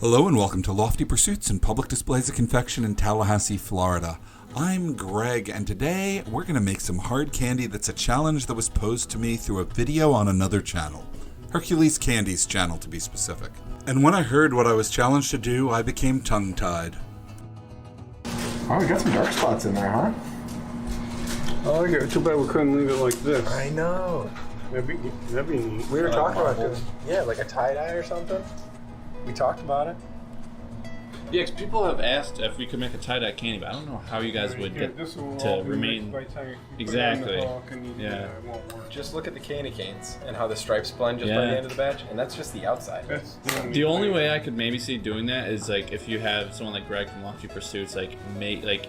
Hello and welcome to Lofty Pursuits and Public Displays of Confection in Tallahassee, Florida. I'm Greg, and today we're going to make some hard candy that's a challenge that was posed to me through a video on another channel. Hercules Candies channel, to be specific. And when I heard what I was challenged to do, I became tongue-tied. Oh, we got some dark spots in there, huh? I like it. Too bad we couldn't leave it like this. I know. That'd be neat. We were talking about doing, like a tie-dye or something. We talked about it. Yeah, because people have asked if we could make a tie-dye candy, but I don't know how you guys would get to remain exactly. Yeah. It won't work. Just look at the candy canes and how the stripes blend just by the end of the batch, and that's just the outside. The only way I could maybe see doing that is like if you have someone like Greg from Lofty Pursuits, like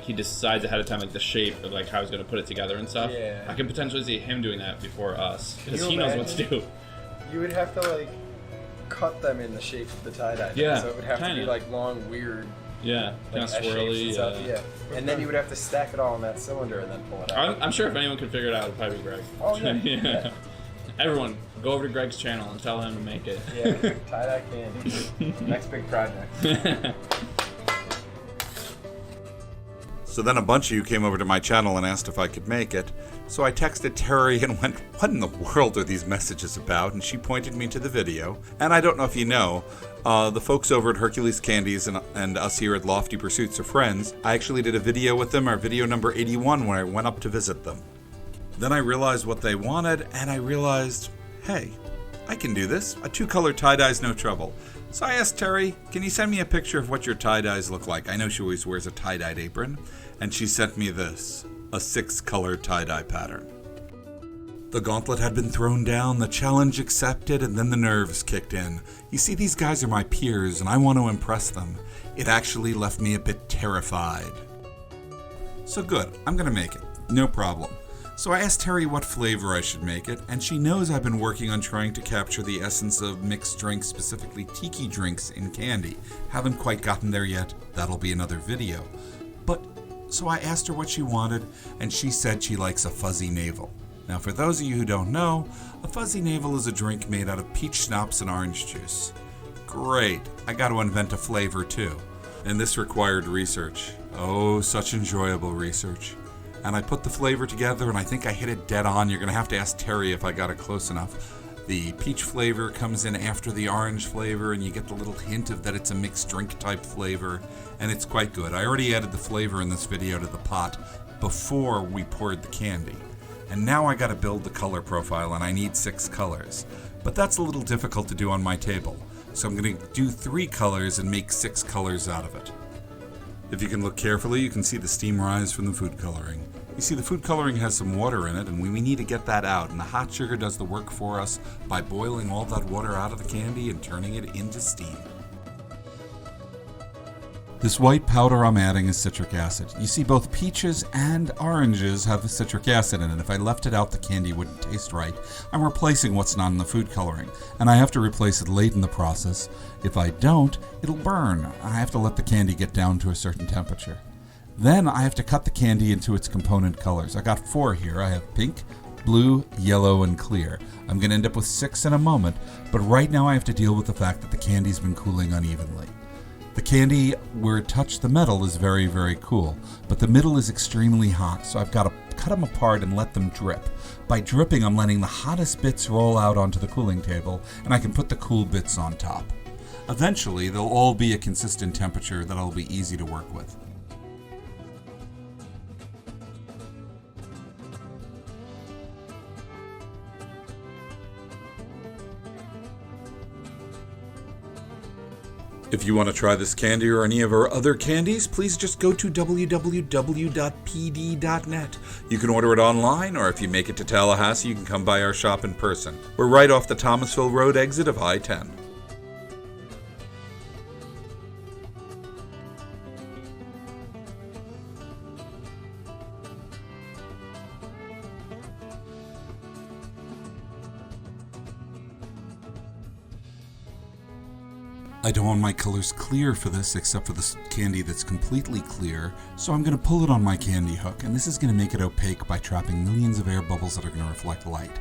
he decides ahead of time like the shape of like how he's gonna put it together and stuff. Yeah. I can potentially see him doing that before us because he knows what to do. You would have to like cut them in the shape of the tie-dye. Yeah, so it would have to be like long, weird. Yeah, kind of swirly. Yeah. And then you would have to stack it all in that cylinder and then pull it out. I'm sure if anyone could figure it out, it'd probably be Greg. Oh, yeah. Yeah. Everyone, go over to Greg's channel and tell him to make it. Yeah, tie-dye candy. Next big project. So then a bunch of you came over to my channel and asked if I could make it. So I texted Terry and went, what in the world are these messages about? And she pointed me to the video. And I don't know if you know, the folks over at Hercules Candies and us here at Lofty Pursuits are friends. I actually did a video with them, our video number 81, when I went up to visit them. Then I realized what they wanted, and I realized, hey, I can do this. A 2-color tie-dye's no trouble. So I asked Terry, can you send me a picture of what your tie-dyes look like? I know she always wears a tie-dyed apron. And she sent me this, a 6-color tie-dye pattern. The gauntlet had been thrown down, the challenge accepted, and then the nerves kicked in. You see, these guys are my peers, and I want to impress them. It actually left me a bit terrified. So good, I'm going to make it. No problem. So I asked Terry what flavor I should make it, and she knows I've been working on trying to capture the essence of mixed drinks, specifically tiki drinks, in candy. Haven't quite gotten there yet. That'll be another video. So I asked her what she wanted, and she said she likes a Fuzzy Navel. Now, for those of you who don't know, a Fuzzy Navel is a drink made out of peach schnapps and orange juice. Great, I got to invent a flavor too. And this required research. Oh, such enjoyable research. And I put the flavor together, and I think I hit it dead on. You're going to have to ask Terry if I got it close enough. The peach flavor comes in after the orange flavor, and you get the little hint of that it's a mixed drink type flavor, and it's quite good. I already added the flavor in this video to the pot before we poured the candy. And now I gotta build the color profile, and I need 6 colors. But that's a little difficult to do on my table, so I'm gonna do 3 colors and make 6 colors out of it. If you can look carefully, you can see the steam rise from the food coloring. You see, the food coloring has some water in it, and we need to get that out, and the hot sugar does the work for us by boiling all that water out of the candy and turning it into steam. This white powder I'm adding is citric acid. You see, both peaches and oranges have the citric acid in it. If I left it out, the candy wouldn't taste right. I'm replacing what's not in the food coloring, and I have to replace it late in the process. If I don't, it'll burn. I have to let the candy get down to a certain temperature. Then I have to cut the candy into its component colors. I got 4 here. I have pink, blue, yellow, and clear. I'm going to end up with 6 in a moment, but right now I have to deal with the fact that the candy's been cooling unevenly. The candy where it touched the metal is very, very cool, but the middle is extremely hot, so I've got to cut them apart and let them drip. By dripping, I'm letting the hottest bits roll out onto the cooling table, and I can put the cool bits on top. Eventually, they'll all be a consistent temperature that'll be easy to work with. If you want to try this candy or any of our other candies, please just go to www.pd.net. You can order it online, or if you make it to Tallahassee, you can come by our shop in person. We're right off the Thomasville Road exit of I-10. I don't want my colors clear for this, except for this candy that's completely clear, so I'm going to pull it on my candy hook, and this is going to make it opaque by trapping millions of air bubbles that are going to reflect light.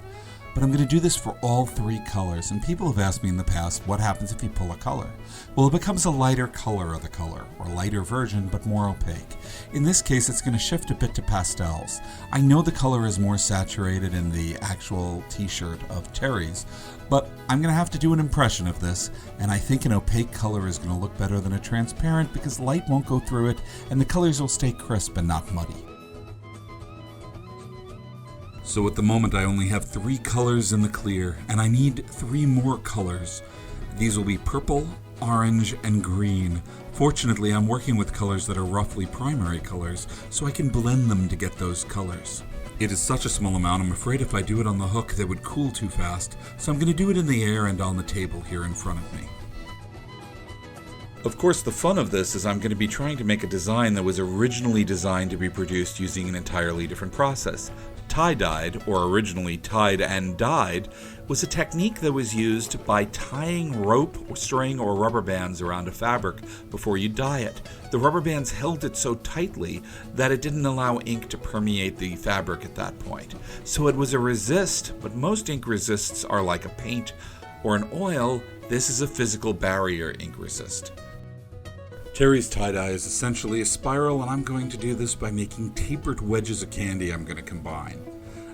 but I'm going to do this for all 3 colors, and people have asked me in the past, what happens if you pull a color? Well, it becomes a lighter color of the color, or lighter version, but more opaque. In this case, it's going to shift a bit to pastels. I know the color is more saturated in the actual t-shirt of Terry's, but I'm going to have to do an impression of this, and I think an opaque color is going to look better than a transparent because light won't go through it, and the colors will stay crisp and not muddy. So at the moment I only have 3 colors in the clear, and I need 3 more colors. These will be purple, orange, and green. Fortunately, I'm working with colors that are roughly primary colors, so I can blend them to get those colors. It is such a small amount, I'm afraid if I do it on the hook, they would cool too fast, so I'm going to do it in the air and on the table here in front of me. Of course, the fun of this is I'm going to be trying to make a design that was originally designed to be produced using an entirely different process. Tie-dyed, or originally tied and dyed, was a technique that was used by tying rope, string, or rubber bands around a fabric before you dye it. The rubber bands held it so tightly that it didn't allow ink to permeate the fabric at that point. So it was a resist, but most ink resists are like a paint or an oil. This is a physical barrier ink resist. Terry's tie-dye is essentially a spiral, and I'm going to do this by making tapered wedges of candy I'm going to combine.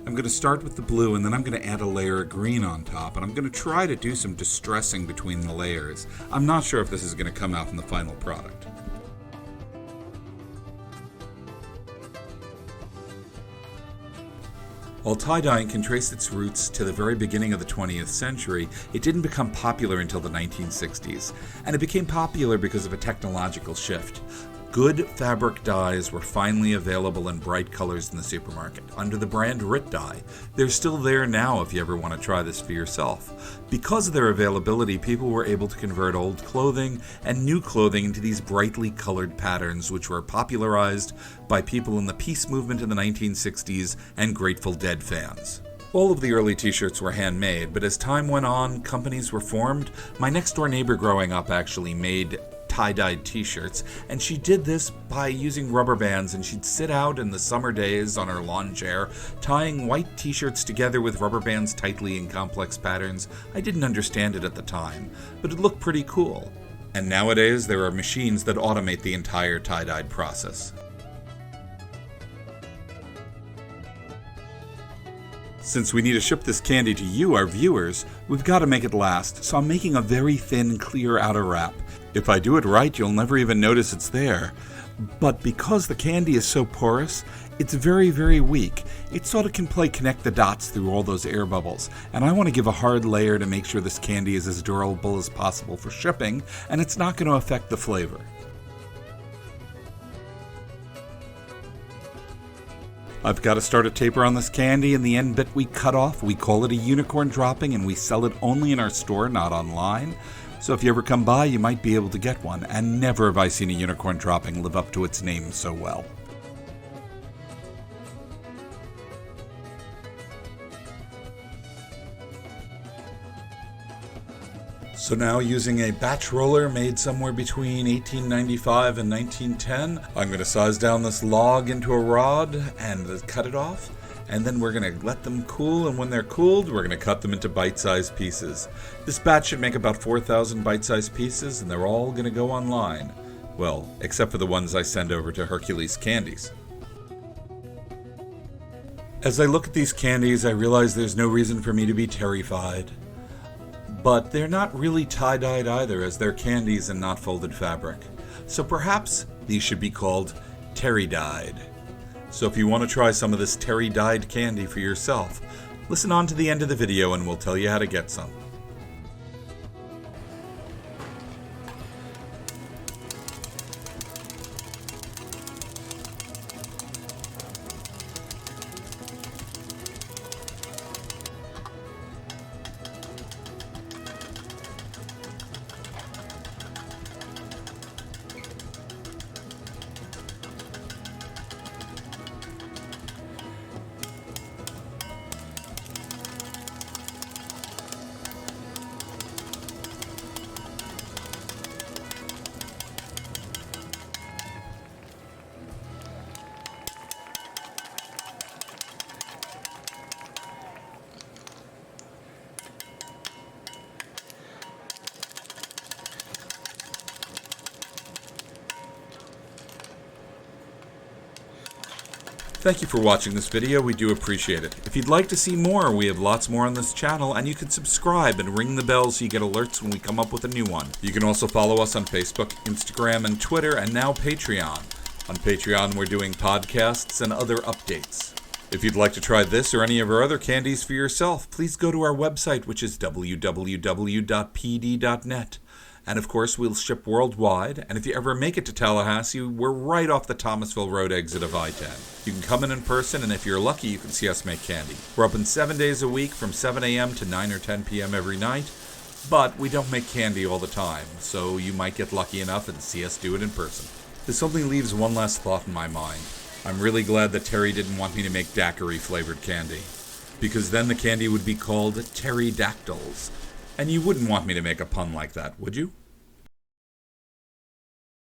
I'm going to start with the blue, and then I'm going to add a layer of green on top, and I'm going to try to do some distressing between the layers. I'm not sure if this is going to come out in the final product. While tie-dyeing can trace its roots to the very beginning of the 20th century, it didn't become popular until the 1960s, and it became popular because of a technological shift. Good fabric dyes were finally available in bright colors in the supermarket, under the brand Rit Dye. They're still there now if you ever want to try this for yourself. Because of their availability, people were able to convert old clothing and new clothing into these brightly colored patterns, which were popularized by people in the peace movement in the 1960s and Grateful Dead fans. All of the early t-shirts were handmade, but as time went on, companies were formed. My next-door neighbor growing up actually made tie-dyed t-shirts, and she did this by using rubber bands, and she'd sit out in the summer days on her lawn chair tying white t-shirts together with rubber bands tightly in complex patterns. I didn't understand it at the time, but it looked pretty cool. And nowadays there are machines that automate the entire tie-dyed process. Since we need to ship this candy to you, our viewers, we've got to make it last, so I'm making a very thin, clear outer wrap. If I do it right, you'll never even notice it's there. But because the candy is so porous, it's very, very weak. It sort of can connect the dots through all those air bubbles, and I want to give a hard layer to make sure this candy is as durable as possible for shipping, and it's not going to affect the flavor. I've got to start a taper on this candy, and the end bit we cut off, we call it a unicorn dropping, and we sell it only in our store, not online. So if you ever come by, you might be able to get one, and never have I seen a unicorn dropping live up to its name so well. So now, using a batch roller made somewhere between 1895 and 1910, I'm going to size down this log into a rod and cut it off, and then we're going to let them cool, and when they're cooled, we're going to cut them into bite-sized pieces. This batch should make about 4,000 bite-sized pieces, and they're all going to go online. Well, except for the ones I send over to Hercules Candies. As I look at these candies, I realize there's no reason for me to be terrified. But they're not really tie-dyed either, as they're candies and not folded fabric. So perhaps these should be called Terry-dyed. So if you want to try some of this Terry-dyed candy for yourself, listen on to the end of the video and we'll tell you how to get some. Thank you for watching this video, we do appreciate it. If you'd like to see more, we have lots more on this channel, and you can subscribe and ring the bell so you get alerts when we come up with a new one. You can also follow us on Facebook, Instagram, and Twitter, and now Patreon. On Patreon, we're doing podcasts and other updates. If you'd like to try this or any of our other candies for yourself, please go to our website, which is www.pd.net. And of course, we'll ship worldwide, and if you ever make it to Tallahassee, we're right off the Thomasville Road exit of I-10. You can come in person, and if you're lucky, you can see us make candy. We're open 7 days a week from 7 a.m. to 9 or 10 p.m. every night, but we don't make candy all the time, so you might get lucky enough and see us do it in person. This only leaves one last thought in my mind. I'm really glad that Terry didn't want me to make daiquiri-flavored candy, because then the candy would be called Terry Dactyls. And you wouldn't want me to make a pun like that, would you?